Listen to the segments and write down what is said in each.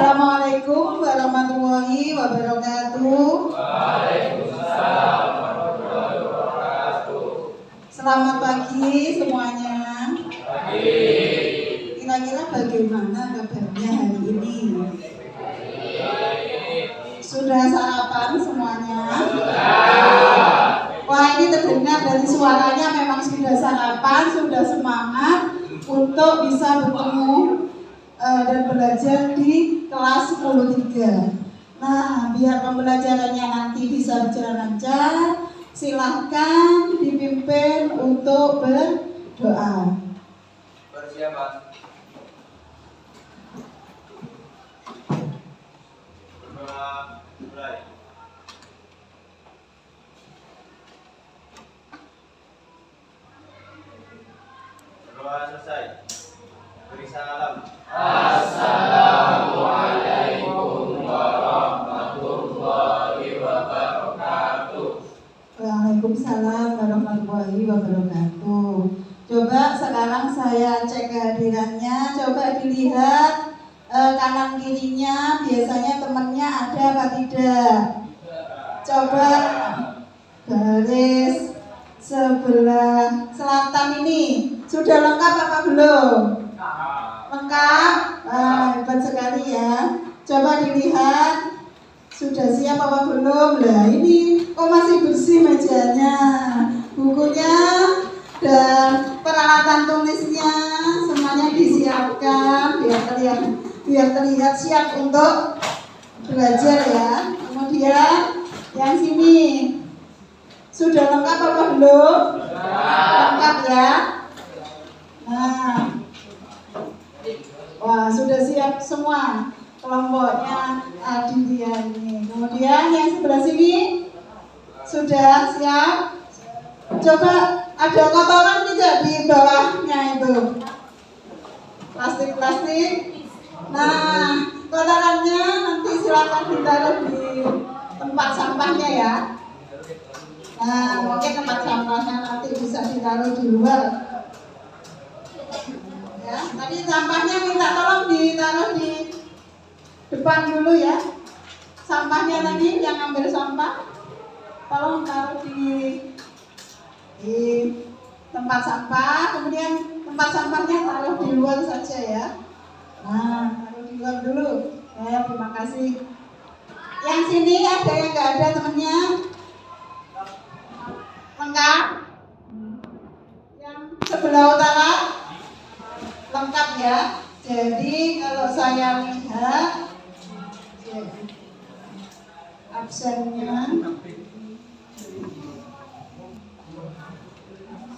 Assalamualaikum warahmatullahi wabarakatuh. Waalaikumsalam warahmatullahi wabarakatuh. Selamat pagi semuanya. Pagi. Kira-kira bagaimana kabarnya hari ini? Sudah sarapan semuanya? Wah, ini terdengar dari suaranya memang sudah sarapan, sudah semangat untuk bisa bertemu dan belajar di kelas 10.3. Nah, biar pembelajarannya nanti bisa berjalan lancar, silahkan dipimpin untuk berdoa. Persiapan. Berdoa mulai. Berdoa selesai. Beri salam. Assalamualaikum warahmatullahi wabarakatuh. Waalaikumsalam warahmatullahi wabarakatuh. Coba sekarang saya cek kehadirannya. Coba dilihat kanan kirinya, biasanya temannya ada apa tidak? Coba garis sebelah selatan ini sudah lengkap apa belum? Lengkap? Hebat sekali ya. Coba dilihat sudah siap apa belum? Lah ini kok masih bersih mejanya, bukunya dan peralatan tulisnya semuanya disiapkan biar terlihat siap untuk belajar ya. Kemudian yang sini sudah lengkap apa belum? Lengkap ya. Nah, wah sudah siap semua kelompoknya Aditya ini. Kemudian yang sebelah sini sudah siap. Coba ada kotoran tidak di bawahnya itu? Plastik-plastik. Nah, kotorannya nanti silakan ditaruh di tempat sampahnya ya. Nah, mungkin tempat sampahnya nanti bisa ditaruh di luar. Ya, tadi sampahnya minta tolong ditaruh di depan dulu ya. Sampahnya tadi yang ambil sampah, tolong taruh di tempat sampah. Kemudian tempat sampahnya taruh di luar saja ya. Nah, taruh di luar dulu. Ya, terima kasih. Yang sini ada yang nggak ada temennya? Lengkap? Yang sebelah utara? Lengkap ya. Jadi kalau saya lihat absennya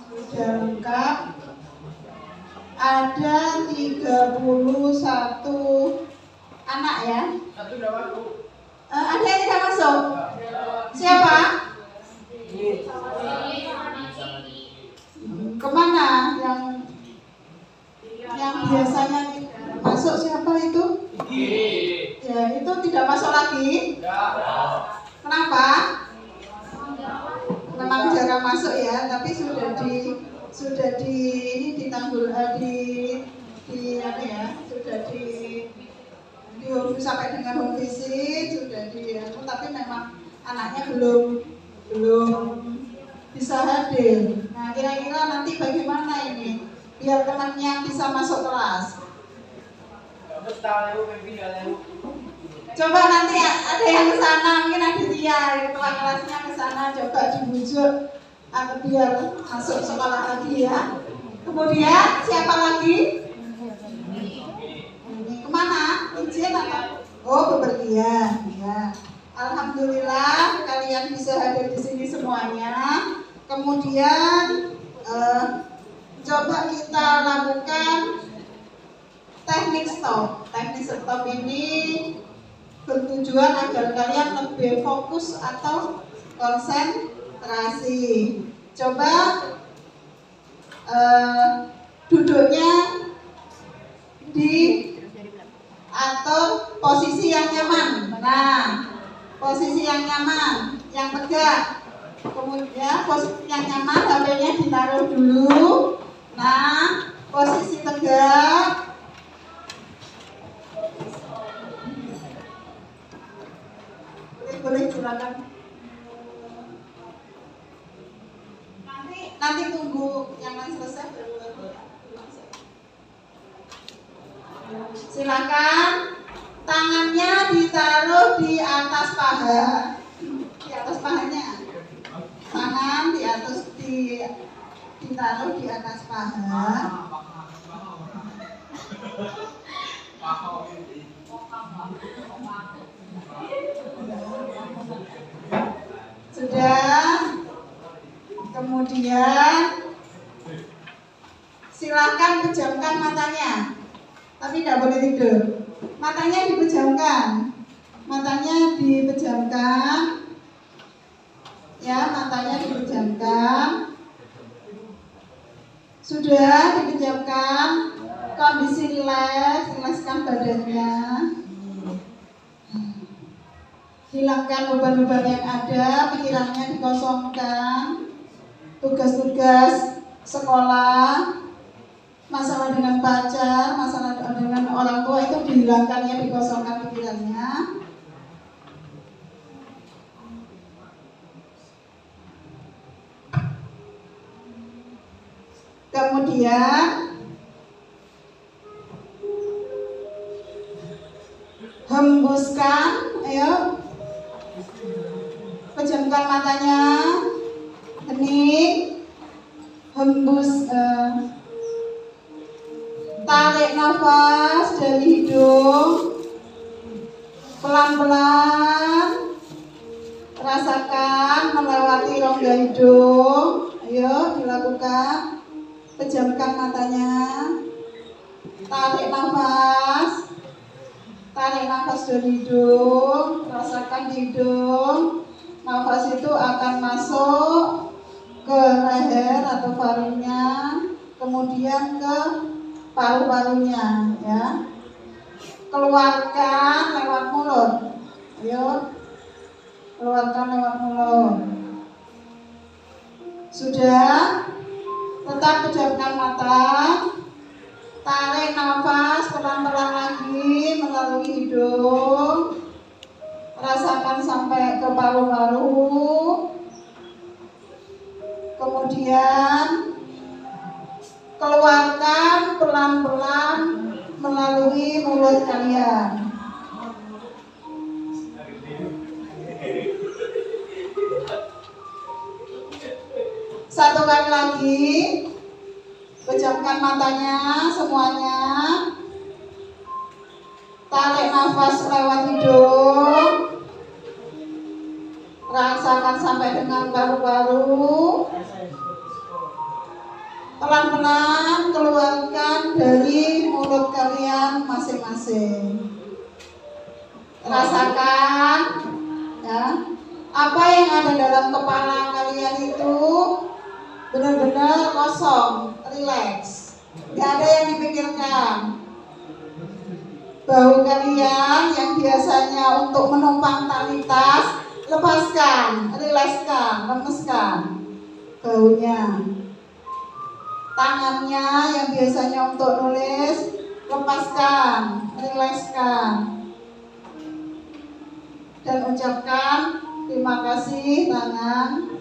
sudah lengkap. Ada 31 anak ya. Satu udah masuk. Ada yang tidak masuk? Siapa? Kemana yang biasanya masuk siapa itu? Ya, itu tidak masuk lagi. Kenapa? Memang jarang masuk ya, tapi sudah di ini ditanggul apa ya? Sudah di sampai dengan home visit sudah tapi memang anaknya belum bisa hadir. Nah, kira-kira nanti bagaimana ini biar temannya bisa masuk kelas? Coba nanti ada yang ke sana, mungkin ada dia ketua kelasnya ke sana, coba dibujuk agar biar masuk sekolah lagi ya. Kemudian siapa lagi? Kemana? Izin atau? Oh, bepergian. Ya. Alhamdulillah kalian bisa hadir di sini semuanya. Kemudian coba kita lakukan teknik stop. Teknik stop ini bertujuan agar kalian lebih fokus atau konsentrasi. Coba duduknya di atur posisi yang nyaman. Nah, posisi yang nyaman, yang tegak. Kemudian posisi yang nyaman, HP-nya ditaruh dulu. Nah, posisi tegak. Silakan tangannya ditaruh di atas paha, di atas pahanya. Tangan ditaruh di atas paha. Sudah. Kemudian silakan pejamkan matanya, tapi tidak boleh tidur. Matanya dipejamkan, ya, matanya dipejamkan. Sudah dipejamkan, kondisi rilekskan badannya. Hilangkan beban-beban yang ada, pikirannya dikosongkan. Tugas-tugas sekolah, masalah dengan pacar, masalah dengan orang tua itu dihilangkannya, dikosongkan pikirannya. Kemudian hembuskan, ayo, pejamkan matanya, hening, hembus, tarik nafas dari hidung, pelan-pelan, rasakan melewati rongga hidung. Ayo dilakukan, pejamkan matanya, tarik nafas dari hidung, rasakan di hidung. Nafas itu akan masuk ke leher atau faringnya, kemudian ke paru-parunya, ya. Keluarkan lewat mulut. Ayo, keluarkan lewat mulut. Sudah, tetap pejamkan mata. Tarik nafas pelan-pelan lagi melalui hidung. Rasakan sampai ke paru-paru. Kemudian keluarkan pelan-pelan melalui mulut kalian. Satu kali lagi, pejamkan matanya semuanya. Tarik nafas lewat hidung. Rasakan sampai dengan paru-paru. Pelan-pelan keluarkan dari mulut kalian masing-masing. Rasakan, ya, apa yang ada dalam kepala kalian itu benar-benar kosong, rileks, gak ada yang dipikirkan. Bahu kalian yang biasanya untuk menumpang tali tas, lepaskan, rilekskan, lemeskan bahunya. Tangannya yang biasanya untuk nulis, lepaskan, rilekskan. Dan ucapkan terima kasih tangan,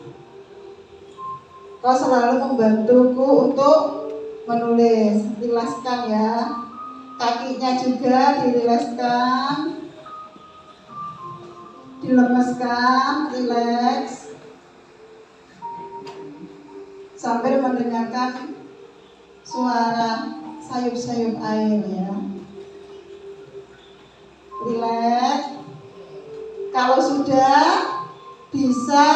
kau selalu membantuku untuk menulis. Rilekskan ya. Kakinya juga dirileskan, dilemeskan, rileks, sambil mendengarkan suara sayup-sayup air ya. Rileks. Kalau sudah, bisa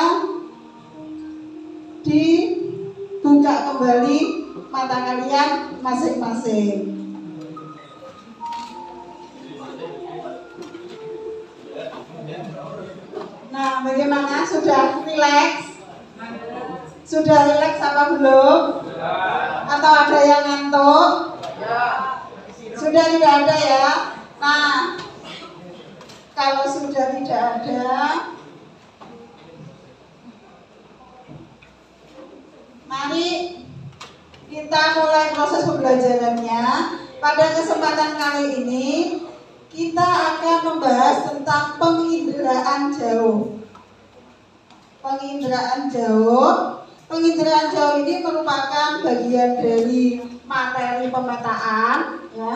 dibuka kembali mata kalian masing-masing. Nah, bagaimana? Sudah rileks? Sudah rileks apa belum? Atau ada yang ngantuk? Sudah tidak ada ya? Nah, kalau sudah tidak ada, mari kita mulai proses pembelajarannya. Pada kesempatan kali ini kita akan membahas tentang penginderaan jauh. Penginderaan jauh. Penginderaan jauh ini merupakan bagian dari materi pemetaan, ya.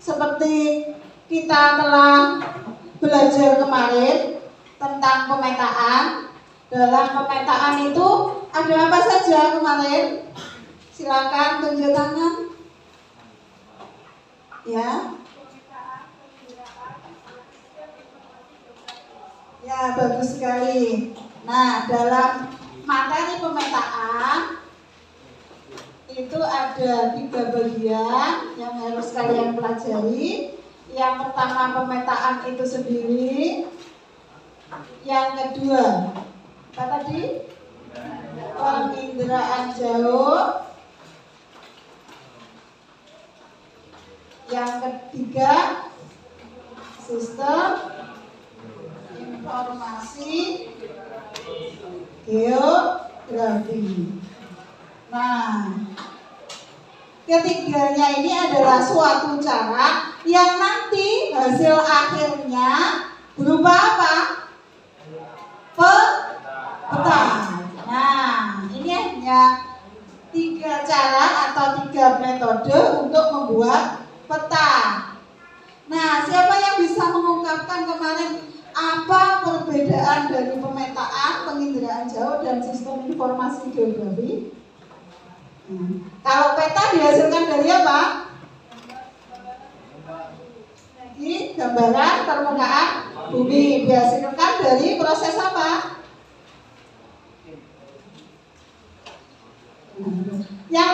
seperti kita telah belajar kemarin tentang pemetaan. Dalam pemetaan itu ada apa saja kemarin? Silakan tunjuk tangan. Ya. Ya, bagus sekali. Nah, dalam materi pemetaan itu ada 3 bagian yang harus kalian pelajari. Yang pertama pemetaan itu sendiri. Yang kedua, apa tadi? Penginderaan jauh. Yang ketiga, sistem informasi geografi. Nah, ketiganya ini adalah suatu cara yang nanti hasil akhirnya berupa apa? Peta. Nah, ini hanya 3 cara atau 3 metode untuk membuat peta. Nah, siapa yang bisa mengungkapkan kemarin apa perbedaan dari pemetaan, penginderaan jauh, dan sistem informasi geografi? Kalau peta dihasilkan dari apa? Dari gambaran permukaan bumi. Dihasilkan dari proses apa? Yang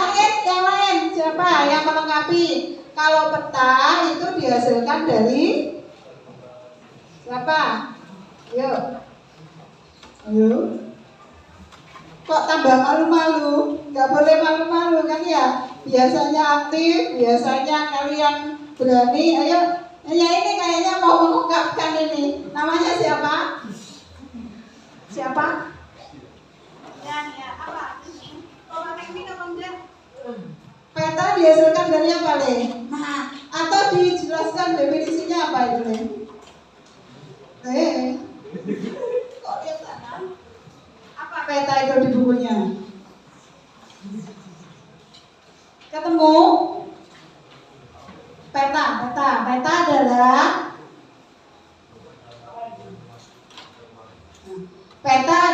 lain, siapa yang melengkapi? Kalau peta itu dihasilkan dari siapa? Ayo. Kok tambah malu-malu? Nggak boleh malu-malu kan ya? Biasanya aktif, biasanya kalian berani. Ayo, ya ini kayaknya mau mengungkapkan ini. Namanya siapa? Siapa? Ya, apa? Peta dihasilkan dari apa, Le? Nah, atau dijelaskan definisinya apa itu, Le? Kok dia sana? Apa peta itu di bukunya? Ketemu? Peta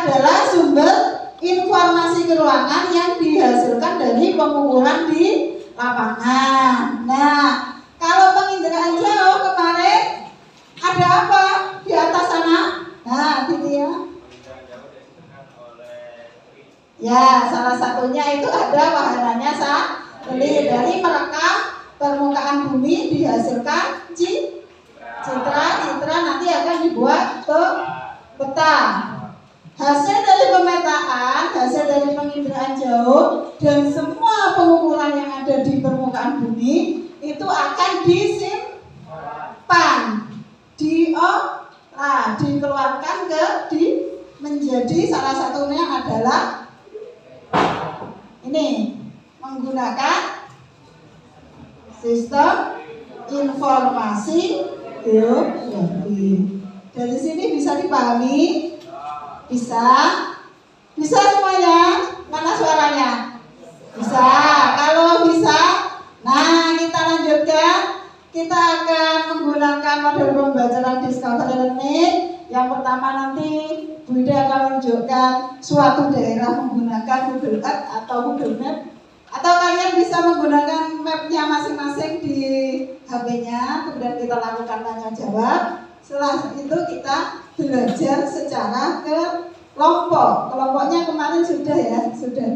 adalah sumber informasi keruangan yang dihasilkan dari pengukuran di lapangan. Nah, kalau penginderaan jauh kemarin ada apa di atas sana? Nah, gitu ya. Ya, salah satunya itu ada wahananya satelit. Dari merekam permukaan bumi dihasilkan citra nanti akan dibuat ke peta. Hasil dari pemetaan, hasil dari penginderaan jauh, dan semua pengukuran yang ada di permukaan bumi itu akan disimpan, dikeluarkan menjadi salah satunya adalah ini, menggunakan sistem informasi geografi. Dari sini bisa dipahami? Bisa semuanya? Mana suaranya? Bisa. Kalau bisa, nah kita lanjutkan. Kita akan menggunakan model pembelajaran Discovery Learning. Yang pertama nanti Bu Ida akan menunjukkan suatu daerah menggunakan Google Earth atau Google Map. Atau kalian bisa menggunakan mapnya masing-masing di HP-nya. Kemudian kita lakukan tanya jawab. Setelah itu kita belajar secara kelompok. Kelompoknya kemarin sudah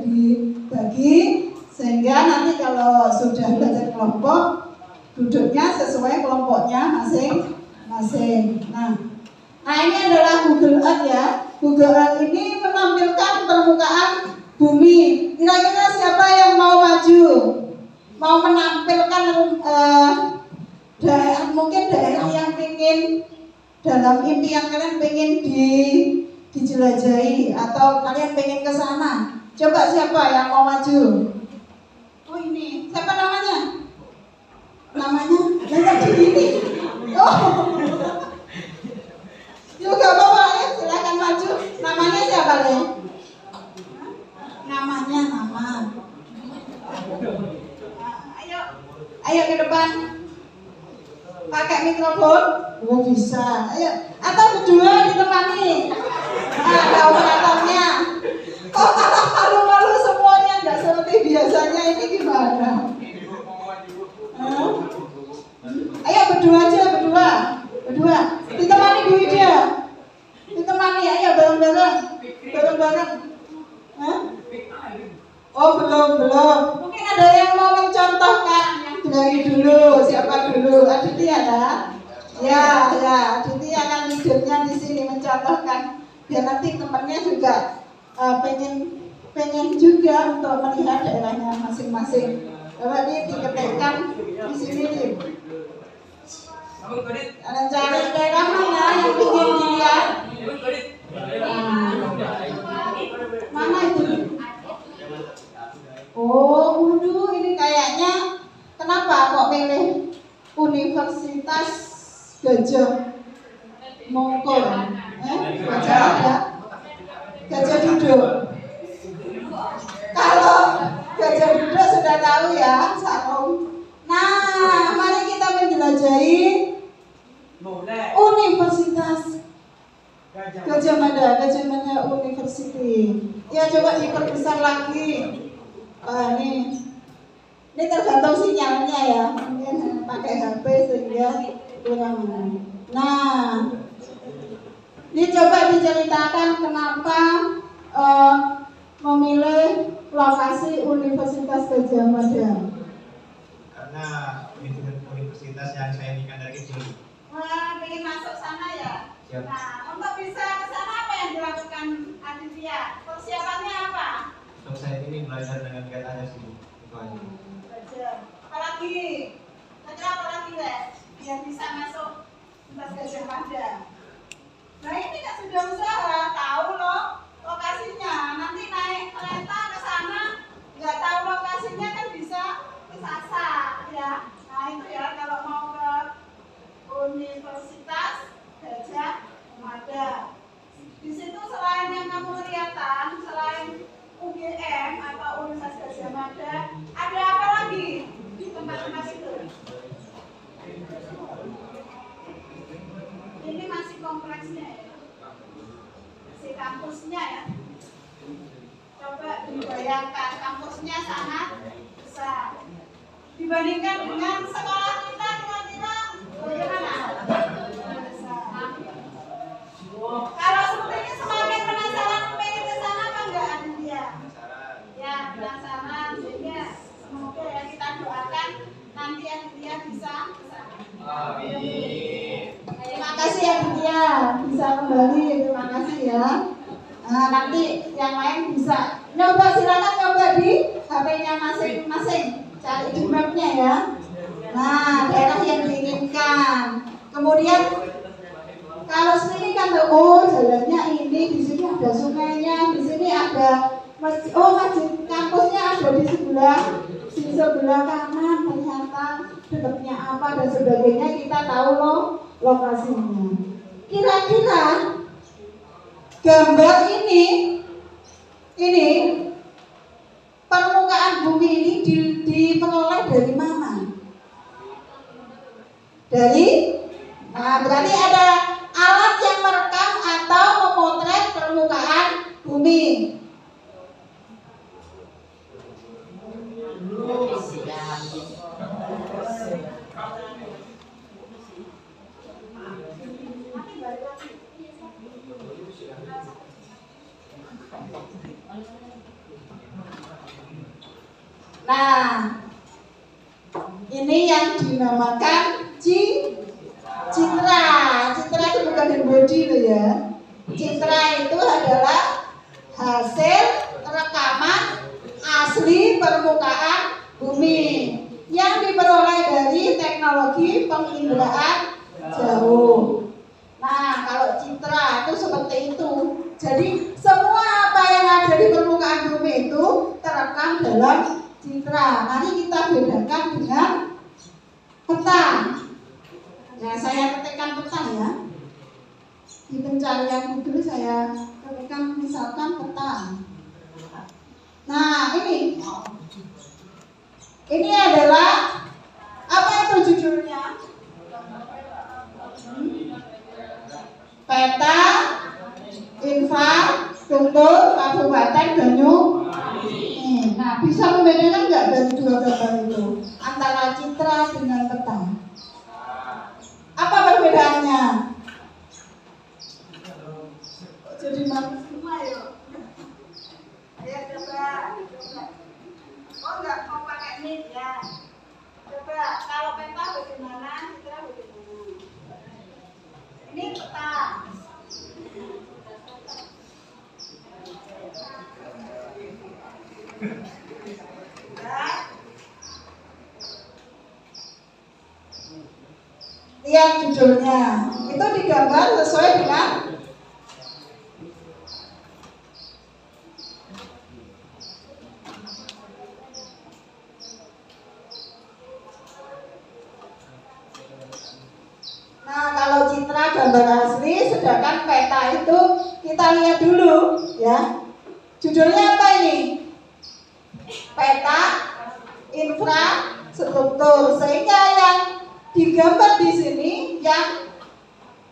dibagi, sehingga nanti kalau sudah belajar kelompok, duduknya sesuai kelompoknya masing-masing. Nah ini adalah Google Earth ya. Google Earth ini menampilkan permukaan bumi. Kira-kira siapa yang mau maju? Mau menampilkan mungkin daerah yang ingin dalam impian kalian pengen dijelajahi atau kalian pengen ke sana. Coba siapa yang mau maju? Oh ini, siapa namanya? Namanya? Tadi gini. Oh. Yuk gak apa-apa ya, silakan maju. Namanya siapa Le? Nama. Ayo ke depan. pakai mikrofon? Oh bisa. Ayo, atau berdua ditemani. Ada operatornya. Kok malah malu-malu semuanya nggak seperti biasanya, ini gimana? Ayo berdua aja, berdua. Ditemani Bu Ida. Ditemani, ayo bareng-bareng. Hah? Oh belum. Mungkin ada yang mau mencontohkan dari dulu. Siapa dulu? Aditya ya? Ya, Aditya akan hidupnya di sini mencontohkan. Biar nanti temannya juga pengen juga untuk melihat daerahnya masing-masing. Coba ini diketikkan di sini nih. Ada cari daerah mana yang ingin dilihat? Mana itu? Oh, ini kayaknya kenapa kok pilih Universitas Gajah Mongkol? Gajah ada? Gajah Duduk. Kalau Gajah Duduk sudah tahu ya, Sarum. Nah, mari kita menjelajahi Universitas Gajah Mada University. Ya coba diperbesar lagi. Ini tergantung sinyalnya ya. Mungkin pakai HP sehingga kurang. Nah, ini coba diceritakan kenapa memilih lokasi Universitas Gajah Mada. Karena universitas yang saya inginkan dari kecil. Wah, ingin masuk sana ya? Siap. Nah, untuk bisa ke sana apa yang dilakukan Aditya? Persiapannya apa? Untuk saya ini belajar dengan giat aja sih. Itu aja. Belajar. Apalagi? Apalagi deh? Biar bisa masuk Universitas Gajah Mada. Nah ini kan sudah usaha, tahu loh lokasinya. Nanti naik kereta ke sana, nggak tahu lokasinya kan bisa kesasar ya. Nah itu ya kalau mau ke Universitas Gajah Mada. Di situ selain yang kamu kelihatan, selain UGM atau Universitas Gajah Mada, ada apa lagi di tempat-tempat itu? Ini masih kompleksnya ya, masih kampusnya ya. Coba dibayangkan kampusnya sangat besar dibandingkan dengan sekolah kita kira-kira bagaimana? Kalau seperti ini semakin penasaran pengen ke sana apa enggak Aditya? Ya penasaran, sehingga semoga ya kita doakan nanti Aditya bisa ke sana. Amin. Terima kasih Aditya, bisa kembali, terima kasih ya. Nah, nanti yang lain bisa silakan nyoba di HP-nya masing-masing, cari di map-nya ya. Nah, daerah yang diinginkan. Kemudian kalau sini kan jalannya ini, di sini ada sungainya, di sini ada masjid. Masjid kampusnya ada di sebelah kanan, ternyata dekatnya apa dan sebagainya, kita tahu loh lokasinya. Kira-kira gambar ini permukaan bumi ini diperoleh dari mana? Berarti ada alat yang merekam atau memotret permukaan bumi. Nah, ini yang dinamakan citra. Citra itu bukan hand body loh ya. Citra itu adalah hasil rekaman asli permukaan bumi yang diperoleh dari teknologi penginderaan jauh. Nah, kalau citra itu seperti itu. Jadi semua apa yang ada di permukaan bumi itu terekam dalam citra. Mari kita bedakan dengan peta. Nah, saya ketikkan peta ya. Di pencarian Google saya ketikkan misalkan peta. Nah, ini adalah apa itu judulnya? antara citra dengan peta. Apa perbedaannya? Jadi malu semua ya. Ayo coba. Oh enggak mau pakai mic ya. Coba kalau peta bagaimana, citra bagaimana? Ini peta. Lihat judulnya, itu digambar sesuai dengan kalau citra gambar asli, sedangkan peta itu kita lihat dulu ya. Judulnya apa ini? Peta infrastruktur. Sehingga yang digambar di sini yang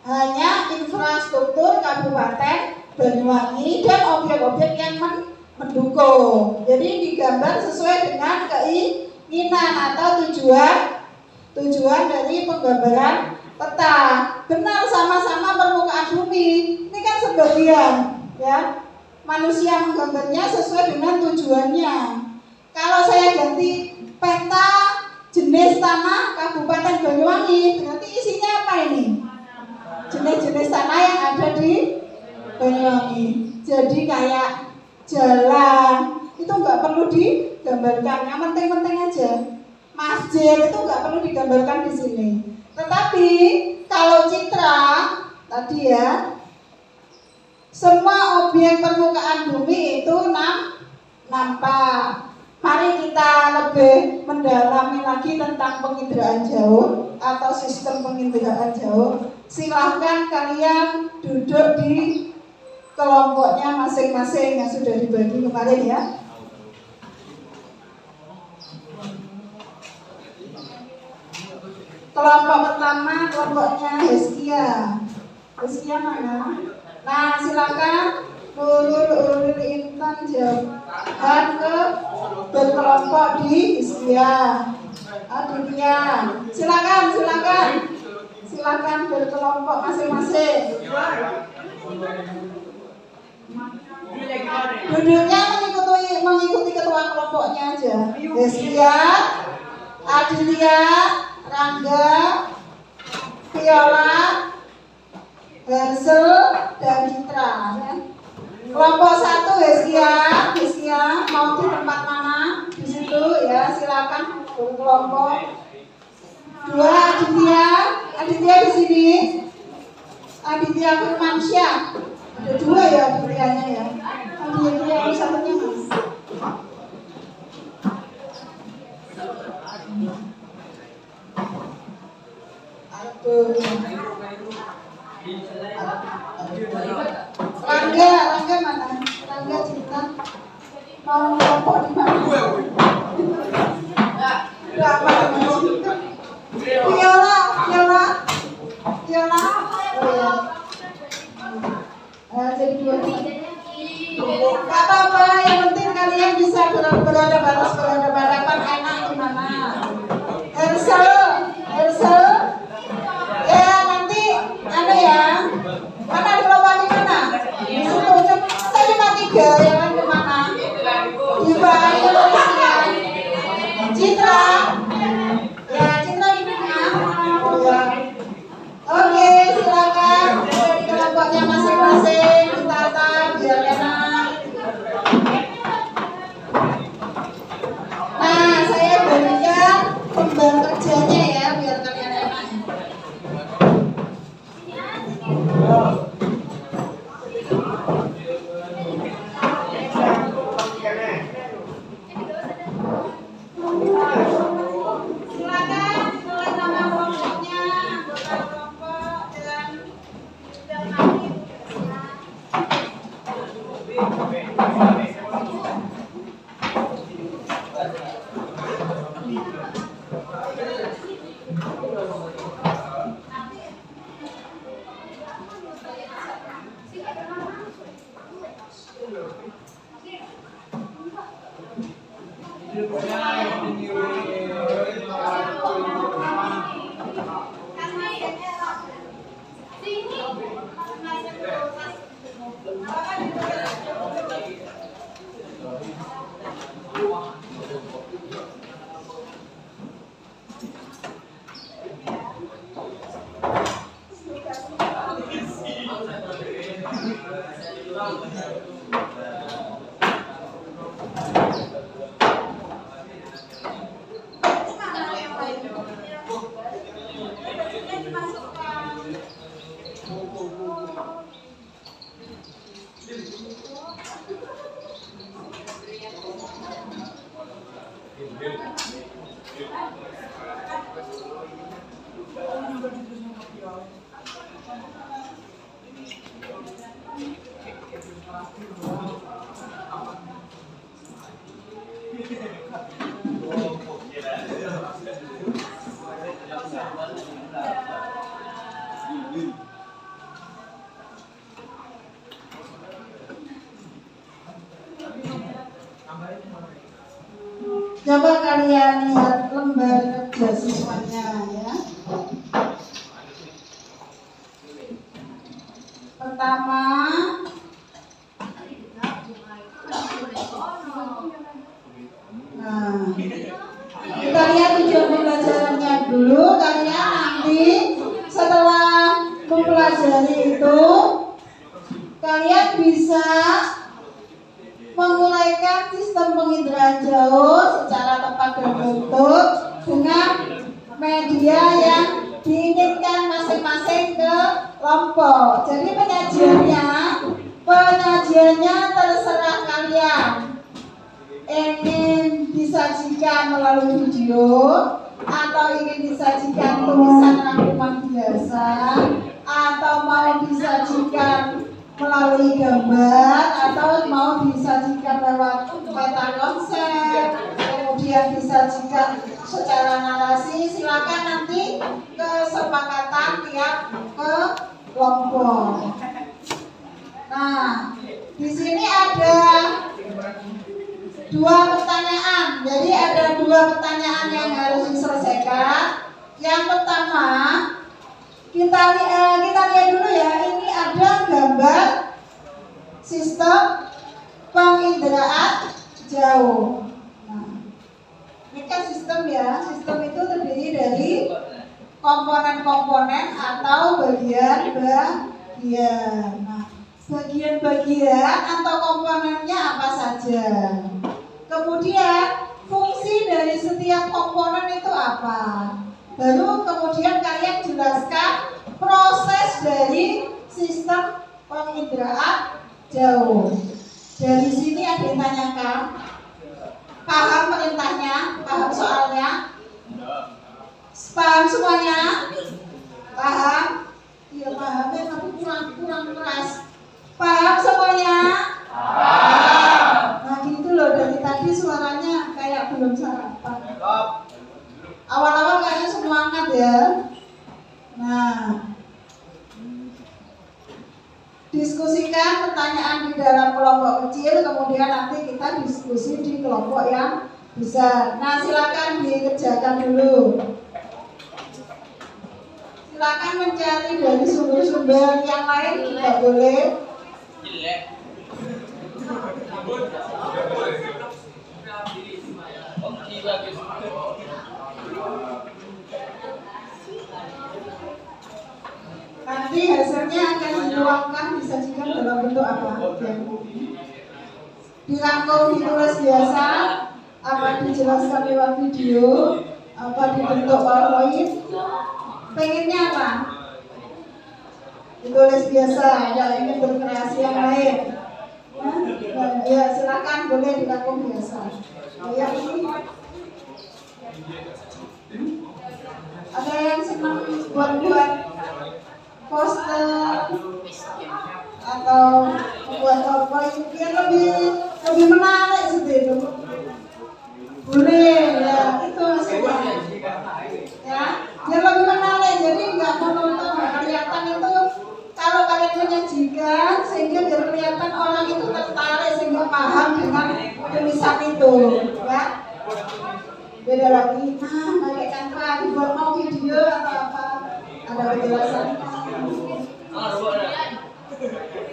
hanya infrastruktur Kabupaten Banyuwangi dan objek-objek yang mendukung. Jadi digambar sesuai dengan keinginan atau tujuan dari penggambaran peta. Benar, sama-sama permukaan bumi. Ini kan sebagian ya. Manusia menggambarnya sesuai dengan tujuannya. Kalau saya ganti peta jenis tanah Kabupaten Banyuwangi, berarti isinya apa ini? Jenis-jenis tanah yang ada di Banyuwangi. Jadi kayak jalan itu nggak perlu digambarkan, yang penting-penting aja. Masjid itu nggak perlu digambarkan di sini. Tetapi kalau citra tadi ya, semua objek permukaan bumi itu nampak. Mari kita lebih mendalami lagi tentang penginderaan jauh atau sistem penginderaan jauh. Silahkan kalian duduk di kelompoknya masing-masing yang sudah dibagi kemarin ya. Kelompok pertama kelompoknya Heskia. Heskia mana? Nah, silakan ulur Intan Jahan ke berkelompok di Heskia. Aditya, silakan berkelompok masing-masing. Duduknya mengikuti ketua kelompoknya aja. Heskia, Aditya, Rangga, Viola, Hansel, dan Citra ya. Kelompok 1 Heskia mau di tempat mana? Di situ ya, silakan berkelompok. 2 Aditya di sini. Aditya Firmansyah. Ada 2 ya Adityanya ya. Aditya yang satunya mana? Rangga mana? Rangga Cinta mau kelompok di mana? Enggak apa Cinta. Viola. Oh ya. Jadi 2. Gak apa-apa, yang penting kalian bisa berhadapan enak di mana. Hersel. Ya nanti ada ya. Mana di kelompok di mana? Di situ. Saya cuma 3, yang lain kemana? Diva, Indonesia, Citra. Ya Citra di mana? Oh ya. Oke, silakan di kelompoknya masing-masing ditata biar enak. Nah, saya berikan pembagian kerjanya ya biar kalian enak. Silakan tulis nama kelompoknya, anggota kelompok dan nanti. Coba kalian lihat lembar kerja siswanya ya. Pertama, nah, kita lihat tujuan pembelajarannya dulu. Kalian nanti setelah mempelajari itu, kalian bisa menguraikan sistem penginderaan jauh secara tepat dan betul dengan media yang diinginkan masing-masing kelompok. Jadi penyajiannya terserah kalian. Ingin disajikan melalui video atau ingin disajikan tulisan rangkuman biasa atau mau disajikan melalui gambar atau mau disajikan lewat peta konsep, kemudian disajikan secara narasi. Silakan nanti kesepakatan tiap kelompok. Nah, di sini ada 2 pertanyaan. Jadi ada 2 pertanyaan yang harus diselesaikan. Yang pertama, kita lihat dulu ya. Ini ada gambar sistem penginderaan jauh. Nah, ini kan sistem ya. Sistem itu terdiri dari komponen-komponen atau bagian-bagian. Nah, bagian-bagian atau komponennya apa saja. Kemudian fungsi dari setiap komponen itu apa. Baru kemudian kalian jelaskan proses dari sistem penginderaan jauh. Dari sini ada yang tanyakan, paham perintahnya, paham soalnya, paham semuanya, paham? Iya pahamnya tapi kurang keras. Paham semuanya? Paham. Nah gitu loh, dari tadi suaranya kayak belum sarapan. Awal-awal kayaknya semangat ya. Nah, diskusikan pertanyaan di dalam kelompok kecil, kemudian nanti kita diskusi di kelompok yang besar. Nah, silakan dikerjakan dulu. Silakan mencari dari sumber-sumber yang lain, tidak boleh. Nanti hasilnya akan dituangkan, disajikan dalam bentuk apa? Dirangkum, ditulis biasa, apa dijelaskan lewat video, apa dibentuk PowerPoint. Pengennya apa? Ditulis biasa, tidak ingin berkreasi yang lain. Ya silakan, boleh dirangkum biasa. Yang ini ada yang senang buat poster atau membuat PowerPoint yang lebih menarik seperti itu. Boleh ya, itu maksudnya. Ya, yang lebih menarik. Jadi nggak monoton, kelihatan itu kalau kalian menyajikan sehingga biar kelihatan orang itu tertarik sehingga paham dengan tulisan itu, ya. Beda lagi, pakai Canva dibuat mau video atau apa, ada penjelasannya.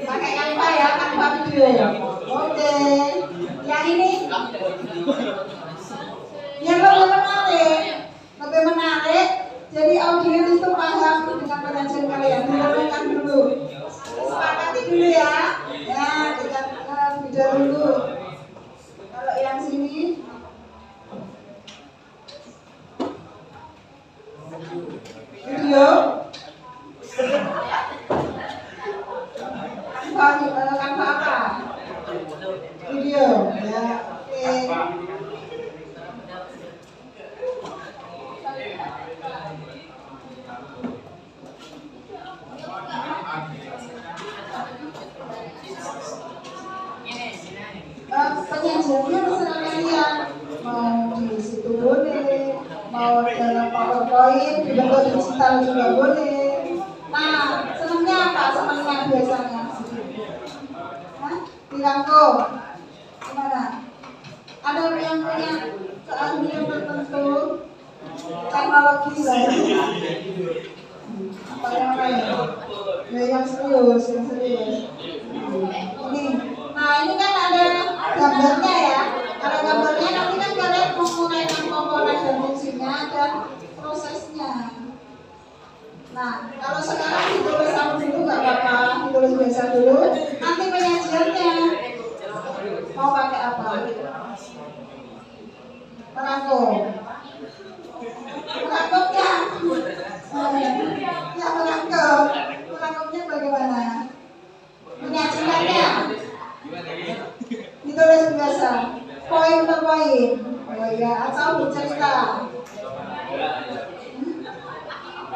Pakai Canva ya, Canva video. Oke. Yang ini yang lebih menarik. Jadi audiens itu paham dengan penyajian kalian. Dilakukan dulu. Sepakati dulu ya. Ya, kita video dulu. Kalau yang sini video Canva apa? Video ya. Oke. PowerPoint dibentuk digital juga boleh. Nah, senangnya apa? Senangnya biasanya dirangkum. Gimana? Ada yang punya keahlian tertentu teknologi lain? Apa yang lain? Ya, yang serius. Ini. Nah, ini kan ada gambarnya ya. Ada gambarnya, nanti kan kalian menguraikan komponen dan fungsinya dan prosesnya. Nah, kalau sekarang ditulis dulu nggak apa-apa, ditulis biasa dulu. Nanti penyajiannya mau pakai apa? Merangkum. Merangkumnya? Ya merangkum. Merangkumnya bagaimana? Penyajiannya? Ditulis biasa. Poin per poin. Oh ya, atau bercerita.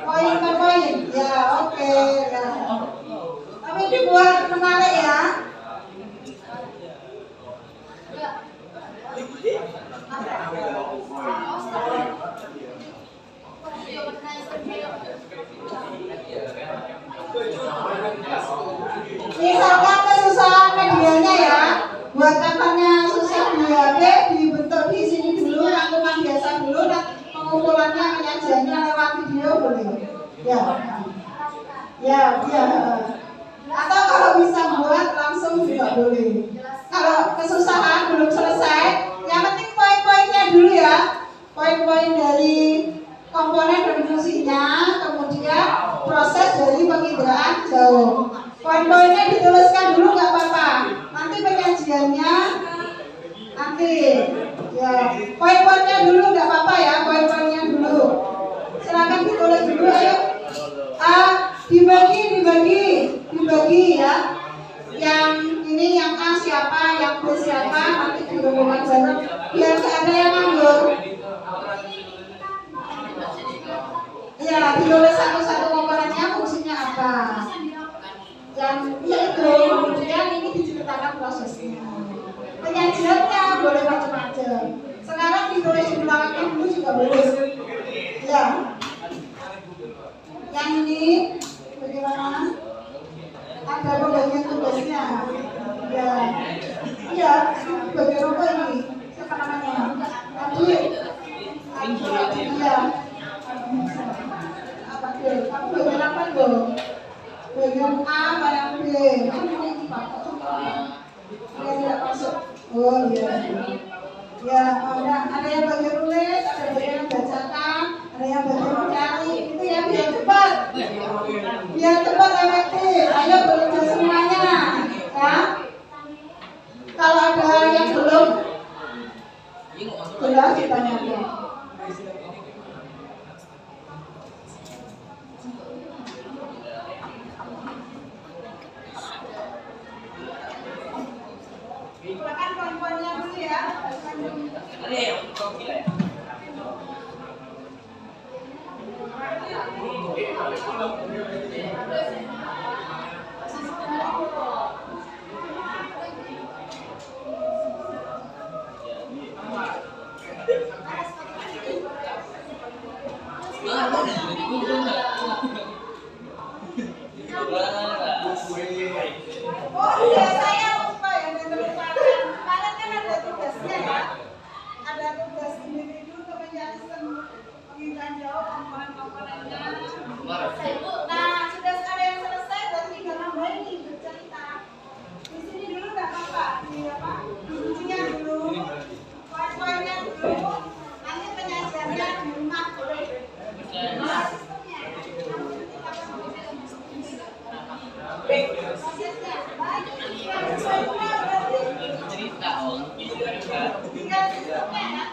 Poin per poin. Ya, oke. Ya. Tapi dibuat menarik ya. Misalkan kesusahan medianya ya, buat kapannya susah di HP, dibentuk di sini dulu, rangkuman biasa dulu, dan pengumpulannya penyajiannya lewat video boleh. Ya. Atau kalau bisa buat langsung juga boleh. Kalau kesusahan belum selesai, yang penting poin-poinnya dulu ya, poin-poin dari komponen dan fungsinya, kemudian proses dari penginderaan jauh. Poin-poinnya dituliskan dulu nggak apa-apa. Nanti penyajiannya nanti ya. Poin-poinnya dulu nggak apa-apa ya. Poin-poinnya dulu. Silakan ditulis dulu ayo. Dibagi ya. Yang ini yang A siapa, yang B siapa, nanti dihubungkan bareng. Biar nggak ada yang nganggur. Ya, ditulis satu-satu komponennya fungsinya apa. Dan yaitu kemudian ini diceritakan prosesnya. Penyajiannya boleh macam-macam. Sekarang ditulis di belakangnya dulu juga boleh. Ya. Yang ini bagaimana? Ada pembagian tugasnya. Ya. Iya, bagian apa ini? Siapa namanya? Tadi. Iya. Apa tuh? Kamu bagian apa tuh? Bagian A, bagian B. Dia tidak masuk. Oh iya. Ya, ada yang bagian tulis, ada bagian bacakan, ada yang bagian mencari. Itu ya biar cepat. Biar cepat efektif. Ayo bekerja semuanya. Ya. Kalau ada yang belum jelas ditanyakan. Silakan poin-poinnya dulu ya. Oh iya, saya lupa ya, kemarin kan ada tugasnya ya. Ada tugas individu kemenjelasan pengiriman jauh komponen-komponennya. Nah, sudah ada yang selesai, berarti tinggal nambahin nih bercerita. Di sini dulu nggak apa-apa, di apa? Kuncinya dulu, poin-poinnya dulu, nanti penyajiannya di rumah boleh. Nah, sistemnya. Prosesnya, baik. Cerita, tinggal sistemnya ya.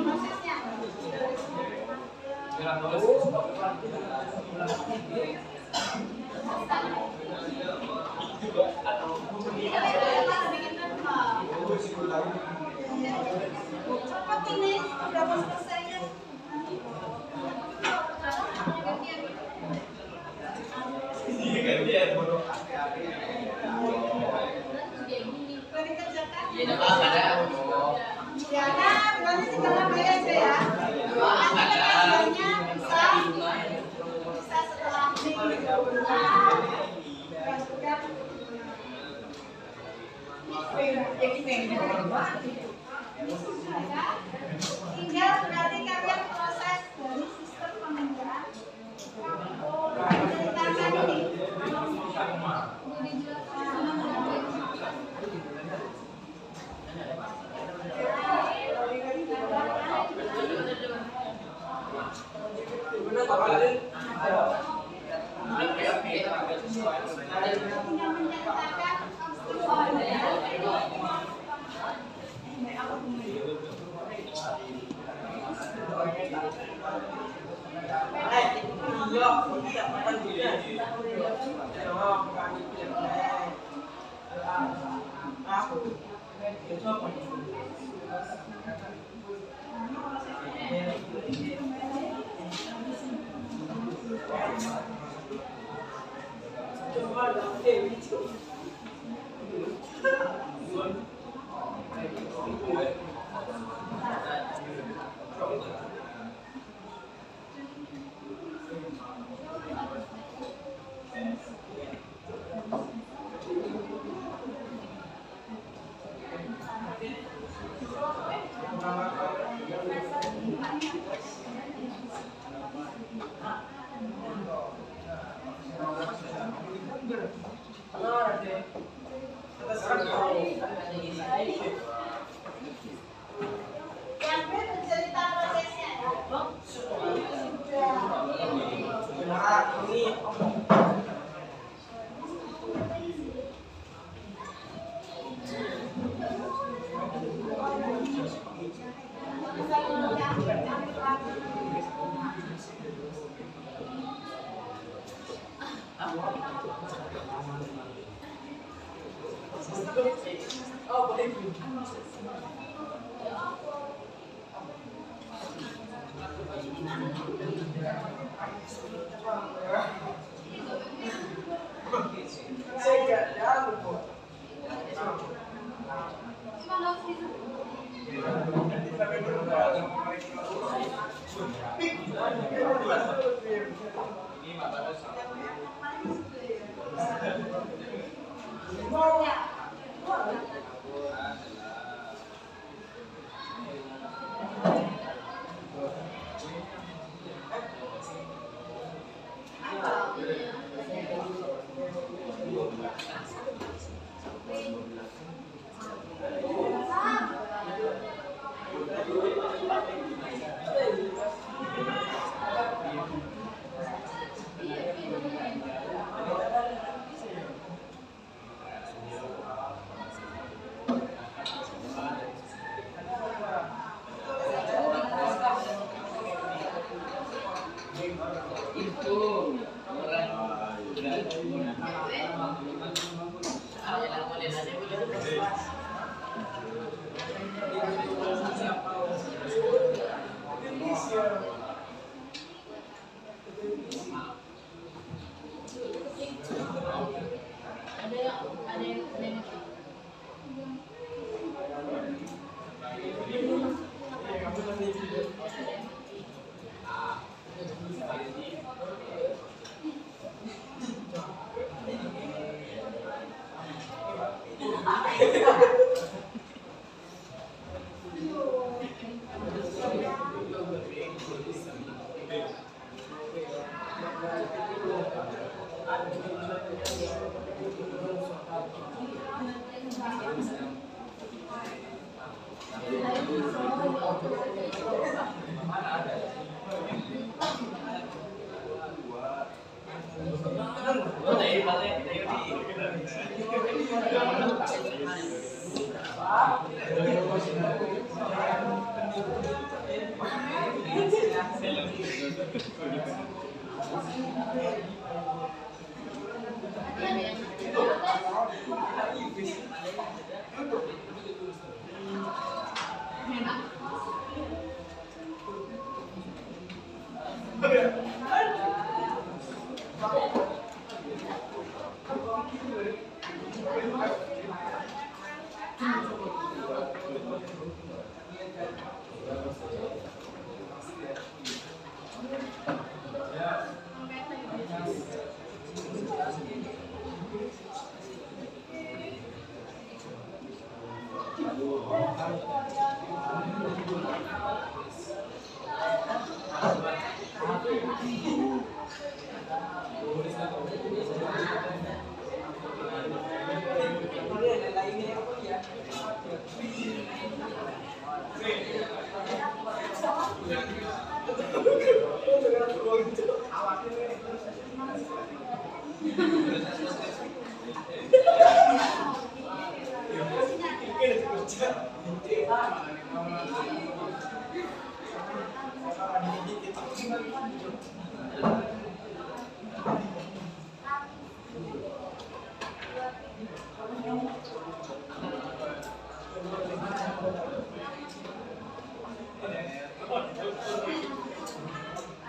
Prosesnya. Cepat ini, sudah mau selesai kan? Boleh kerjakan? Ya, nah, berarti tinggal nambah aja ya. Tinggal berarti kalian proses dari sistem pengerjaan menceritakan ini.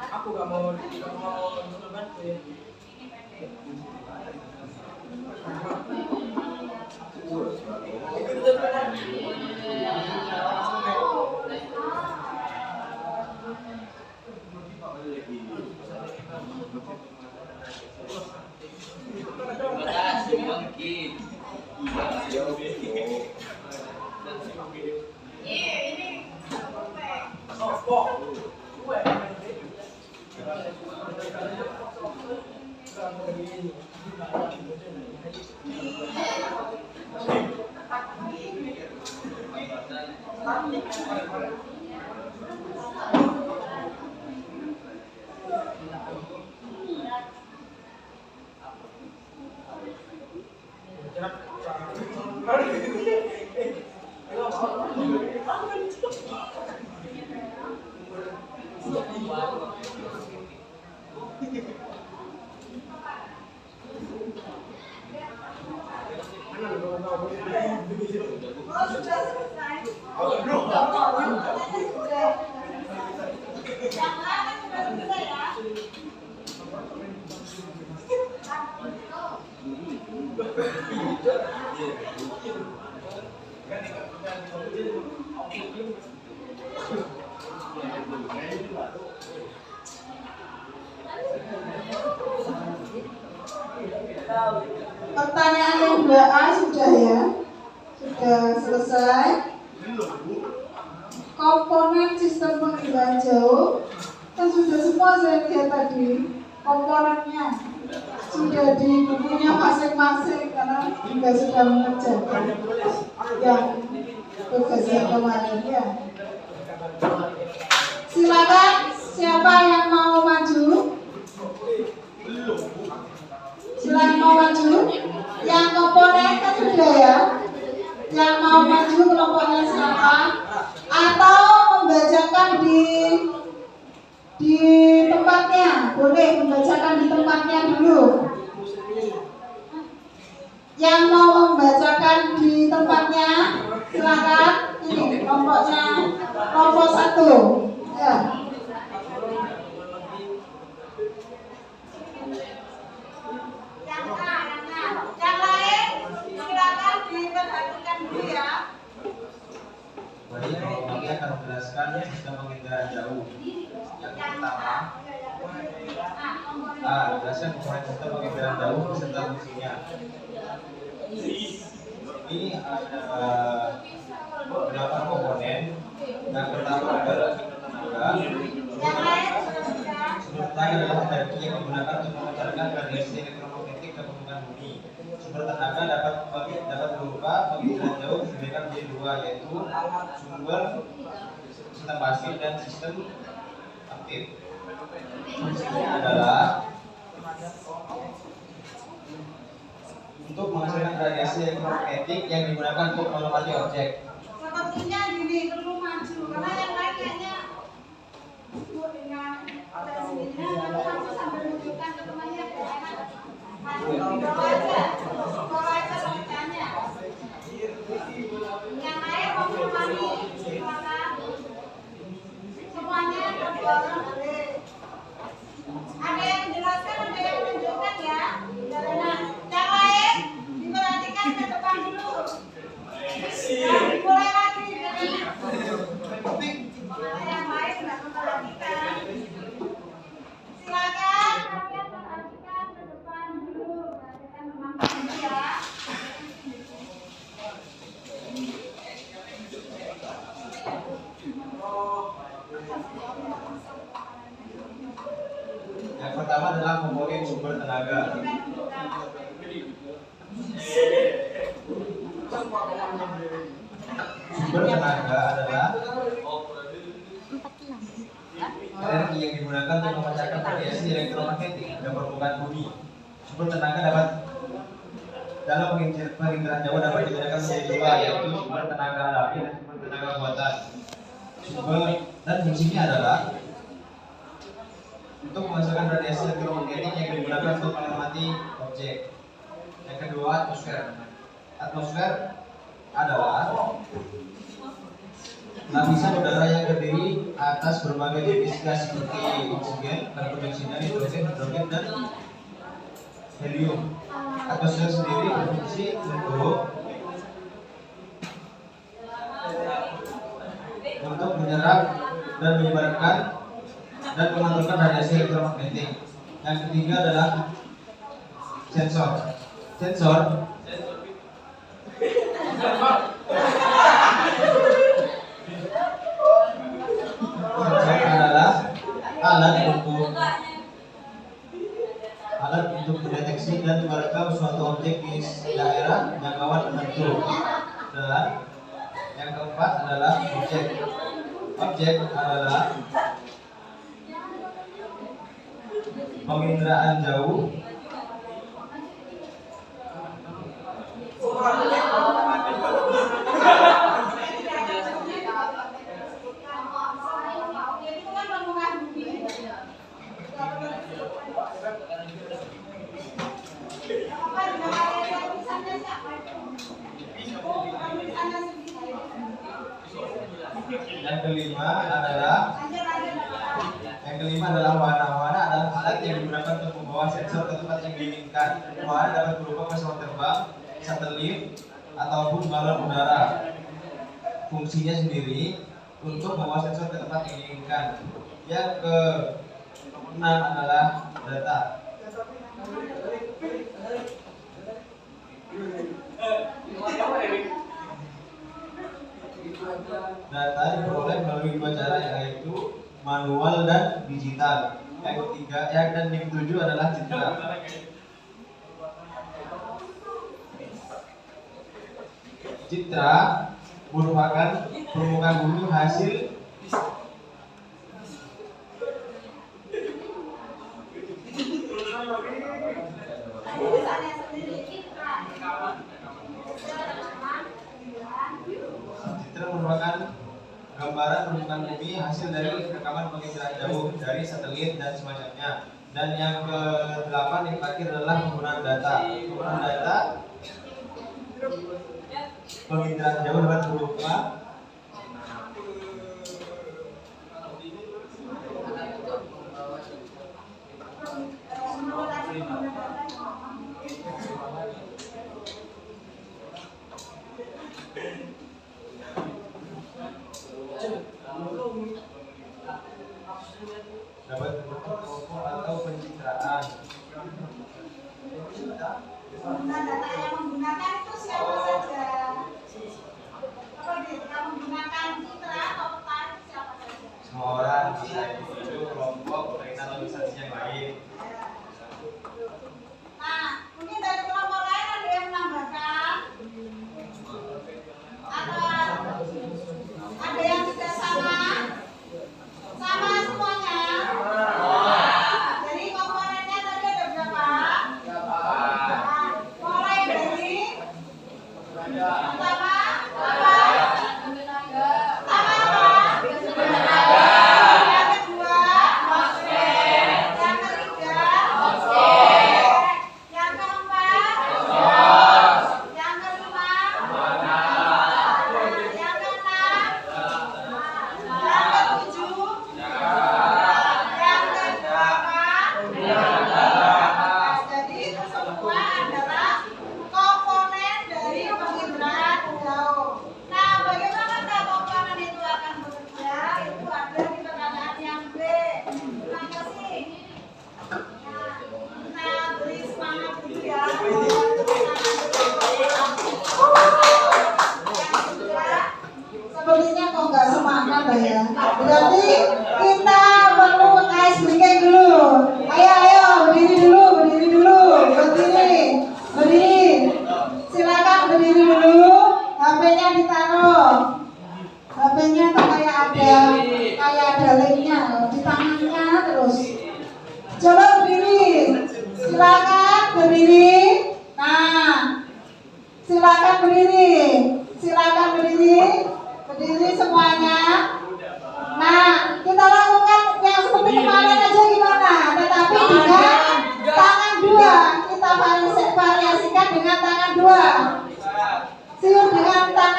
Aku gak mau bantuin. Oh, sudah selesai. Yang lain sudah selesai ya. Pertanyaan yang 2A sudah ya, sudah selesai. Komponen sistem pengiriman jauh kan sudah semua saya lihat tadi komponennya sudah di bukunya masing-masing karena juga sudah mengerjakan yang tugas yang kemarin ya. Silakan siapa yang mau maju? Silakan mau maju. Yang komponen kan sudah ya. Yang mau maju kelompoknya siapa? Atau membacakan di tempatnya, boleh membacakan di tempatnya dulu. Yang mau membacakan di tempatnya, silakan. Ini kelompoknya, kelompok 1. Ya. Yang lain silakan diperhatikan dulu ya. Baik, kalau kami akan menjelaskan sistem penginderaan jauh. Yang pertama, jelaskan komponen sistem penginderaan jauh beserta fungsinya. Ini ada beberapa komponen. Yang pertama adalah sumber tenaga. Yang lain sudah. Sumber tenaga adalah energi yang digunakan untuk memancarkan radiasi elektromagnetik ke permukaan bumi. Sumber tenaga dapat berupa penginderaan jauh diberikan menjadi 2, yaitu sumber sistem pasif dan sistem aktif. Fungsinya adalah untuk menghasilkan radiasi elektromagnetik yang digunakan untuk melomati objek. Sepertinya gini perlu maju karena yang lain kayaknya dengan dan sendirinya perlu maju sambil menunjukkan ke temannya bawa aja logikanya. Yang lain mau menemani silakan. Semuanya berdua orang boleh. Ada yang menjelaskan, ada yang menunjukkan ya. Yang lain diperhatikan ke depan dulu. Mulai lagi yang lain nggak memperhatikan. Silakan kalian perhatikan ke depan dulu, perhatikan teman-teman ya. Yang pertama adalah komponen sumber tenaga. Sumber tenaga adalah energi yang digunakan untuk memancarkan radiasi elektromagnetik pada permukaan bumi. Sumber tenaga dapat dalam penginderaan jauh dapat dibedakan menjadi dua, yaitu sumber tenaga alami dan sumber tenaga buatan. Sumber dan fungsinya adalah untuk menghasilkan radiasi elektromagnetik yang digunakan untuk mengamati objek. Yang kedua, atmosfer. Atmosfer adalah lapisan udara yang terdiri atas berbagai jenis gas seperti oksigen, karbon dioksida, nitrogen, hidrogen, dan helium. Atmosfer sendiri berfungsi untuk menyerap dan menyebarkan dan memantulkan radiasi elektromagnetik. Yang ketiga adalah sensor. Sensor adalah alat untuk mendeteksi dan merekam suatu objek di daerah jangkauan tertentu. Dan yang keempat adalah objek. Objek adalah penginderaan jauh Yang kelima adalah wahana. Wahana adalah alat yang digunakan untuk membawa sensor ke tempat yang diinginkan. Wahana dapat berupa pesawat terbang, satelit, ataupun balon udara. Fungsinya sendiri untuk membawa sensor ke tempat yang diinginkan. Yang keenam adalah data. Data diperoleh melalui dua cara, yaitu manual dan digital. Yang ketiga, dan yang ketujuh adalah citra. Citra merupakan permukaan bumi hasil gambaran permukaan bumi hasil dari rekaman penginderaan jauh dari satelit dan semacamnya. Dan yang ke-8 yang terakhir adalah penggunaan data. Penggunaan data penginderaan jauh dapat berupa dapat bentuk foto atau pencitraan. Data yang menggunakan itu siapa saja? Yang menggunakan citra atau peta siapa saja? Semua orang, bisa individu, kelompok, atau organisasi yang lain. Nah, mungkin dari kelompok lain ada yang menambahkan? Atau ada yang tidak sama? Sama semuanya? Jadi komponennya tadi ada berapa? Nah, mulai dari pertama apa? Sama apa? Yang kedua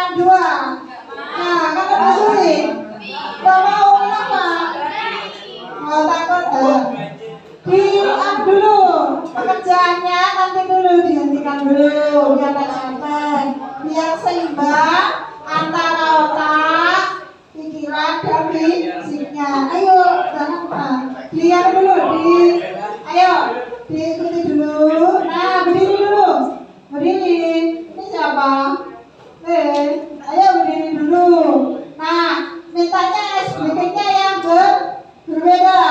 yang 2. Nah, kalau Pak Suri, nggak mau kenapa? Oh, takut. Dulu pekerjaannya nanti dulu dihentikan dulu biar santai, biar seimbang antara otak, pikiran dan fisiknya. Ayo, jangan lupa. Lihat dulu ayo diikuti dulu. Nah, berdiri dulu. Berdiri. Ini siapa? Ayo berdiri dulu. Nah, mintanya SBK-nya yang berbeda.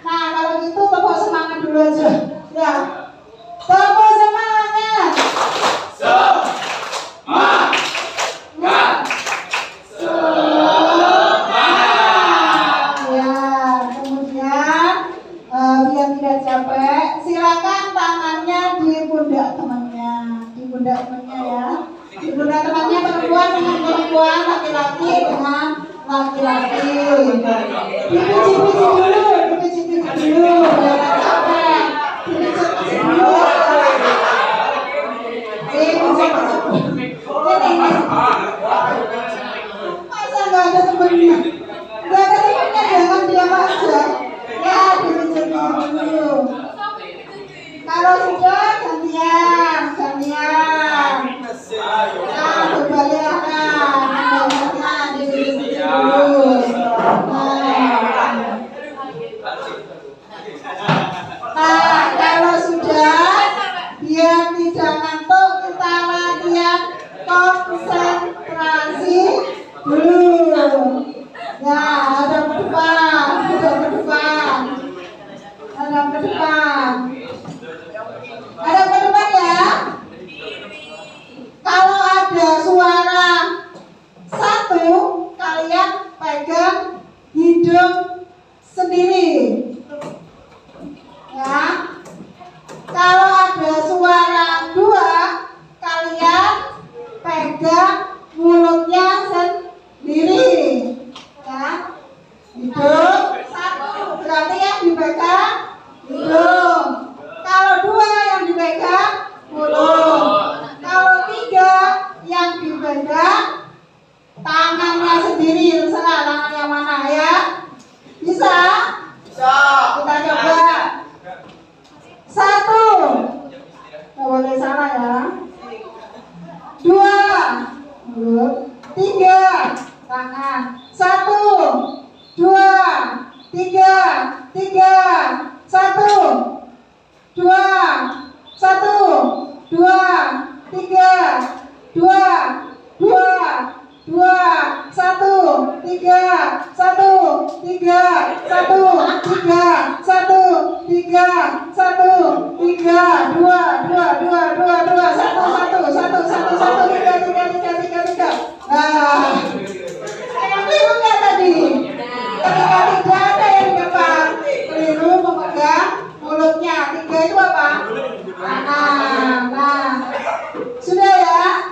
Nah, kalau gitu tepuk semangat dulu aja. Ya. Tepuk semangat. Semangat. Ya, kemudian biar tidak capek, silakan tangannya di pundak temannya. Di pundak temannya ya. Di pundak temannya perempuan dengan perempuan, laki-laki dengan laki-laki. Dipijit-pijit dulu, biar capek. Dipijit-pijit dulu. Masa nggak ada temennya? Nggak ada temennya, jangan diam aja. Ya, dipijit-pijit dulu. Kalau sudah gantian. Nah, berbalikkan. Dipijit dulu. Nah, kalau sudah biar tidak ngantuk, kita latihan konsentrasi dulu. Ya, hadap ke depan. Hadap ke depan ya. Kalau ada suara 1, kalian pegang hidung sendiri. Ya. Kalau ada suara 2, kalian pegang mulutnya sendiri. Ya. Hidung 1 berarti yang dipegang hidung. Kalau 2 yang dipegang mulut. Kalau 3 yang dipegang tangannya sendiri. Terserah tangan yang mana ya. Bisa? Kita coba. 1, nggak boleh salah ya. 2, mulut. 3, tangan. 1, 2, 3, 1, 2, 1, 2, 3, 2, 1, 3, 1, 3, 1, 3, 1, 3, 1, 3, 2, 3. Nah, saya keliru nggak tadi? Ketika tidak ada yang di depan, keliru memegang mulutnya. 3 itu apa? Nah, sudah ya?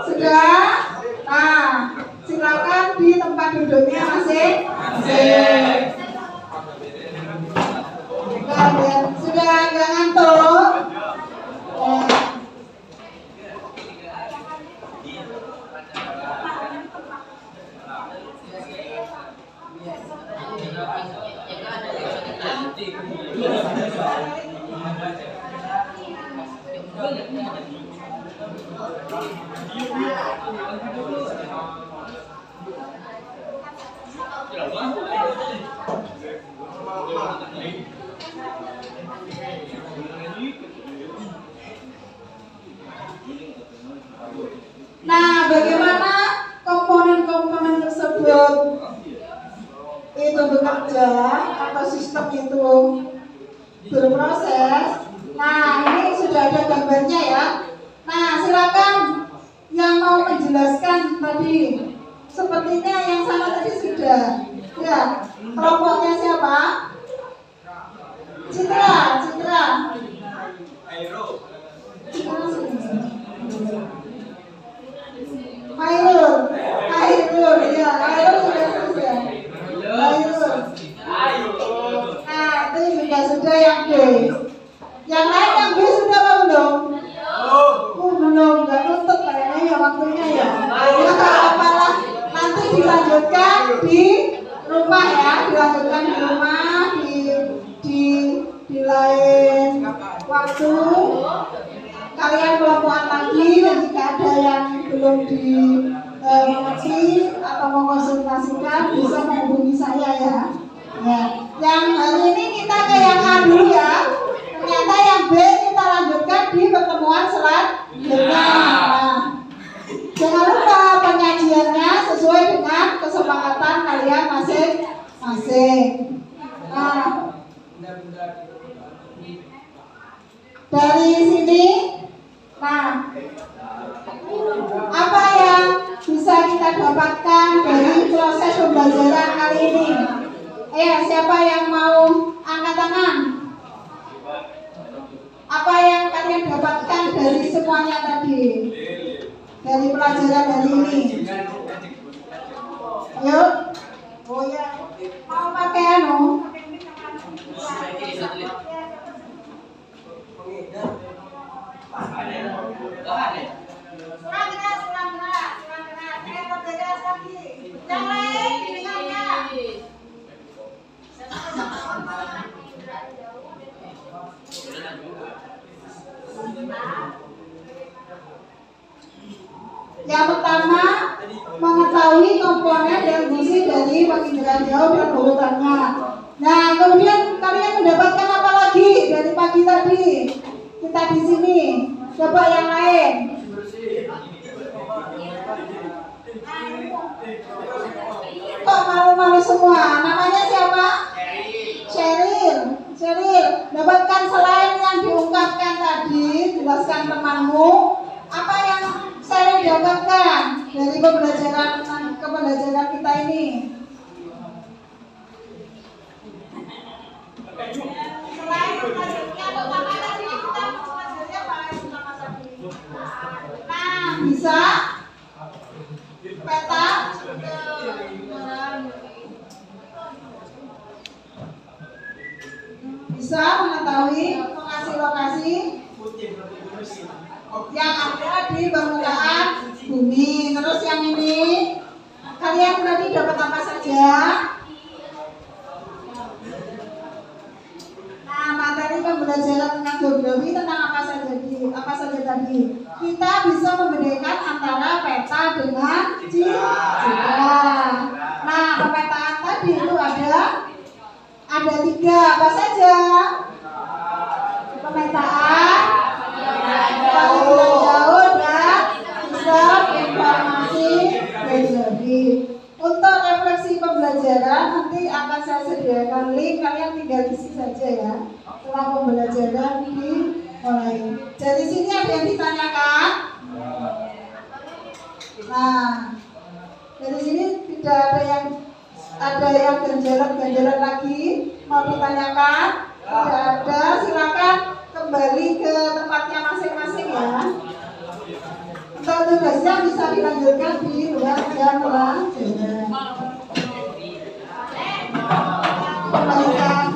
Sudah? Nah, silakan di tempat duduknya masing-masing. Sudah nggak ngantuk? Nah, bagaimana komponen-komponen tersebut itu bekerja atau sistem itu berproses? Nah, ini sudah ada gambarnya ya. Nah, silakan yang mau menjelaskan tadi. Sepertinya yang sama tadi sudah. Ya, kelompoknya siapa? Citra. Hairul, ya, Hairul sudah selesai. Nah, itu sudah yang B. Yang lain yang B sudah apa belum? Belum, nggak nuntut kayaknya ya waktunya ya. yang di rumah di lain waktu kalian kelompokan lagi, dan jika ada yang belum mengerti atau mau konsultasikan bisa menghubungi saya ya. Yang hari ini kita ke yang A dulu ya. Ternyata yang B kita lanjutkan di pertemuan selanjutnya. Jangan lupa penyajiannya sesuai dengan kesepakatan kalian masing-masing. Dari sini, apa yang bisa kita dapatkan dari proses pembelajaran kali ini? Siapa yang mau angkat tangan? Apa yang kalian dapatkan dari semuanya tadi? Dari pelajaran hari ini? Ayo. Oh ya, mau pakai anu? Yang lain dengarnya. Yang pertama, mengetahui komponen dan fungsi dari penginderaan jauh dan urutannya. Nah, kemudian kalian mendapatkan apa lagi dari pagi tadi? Kita di sini. Coba yang lain. Kok malu-malu semua? Namanya siapa? Sheryl. Dapatkan selain yang diungkapkan tadi, jelaskan temanmu. Apa yang Sheryl dapatkan dari pembelajaran kita ini? Selain pelajarannya atau apa lagi kita belajarnya apa lagi? Bisa peta, bisa mengetahui lokasi-lokasi yang ada di permukaan bumi. Terus yang ini, kalian tadi dapat apa saja? Materi pembelajaran tentang geografi tentang apa saja tadi? Kita bisa membedakan antara peta dengan jika. Nah, pemetaan tadi itu ada 3, apa saja? Pemetaan, jauh dan pusat informasi geografi. Untuk refleksi pembelajaran nanti akan saya sediakan link, kalian tinggal isi saja ya. Setelah pembelajaran dimulai. Dari sini ada yang ditanyakan? Nah, dari sini tidak ada yang ganjalan lagi mau ditanyakan? Tidak ada, silakan kembali ke tempatnya masing-masing ya. Untuk tugasnya bisa dilanjutkan di luar jam pelajaran. Kembalikan.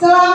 Selamat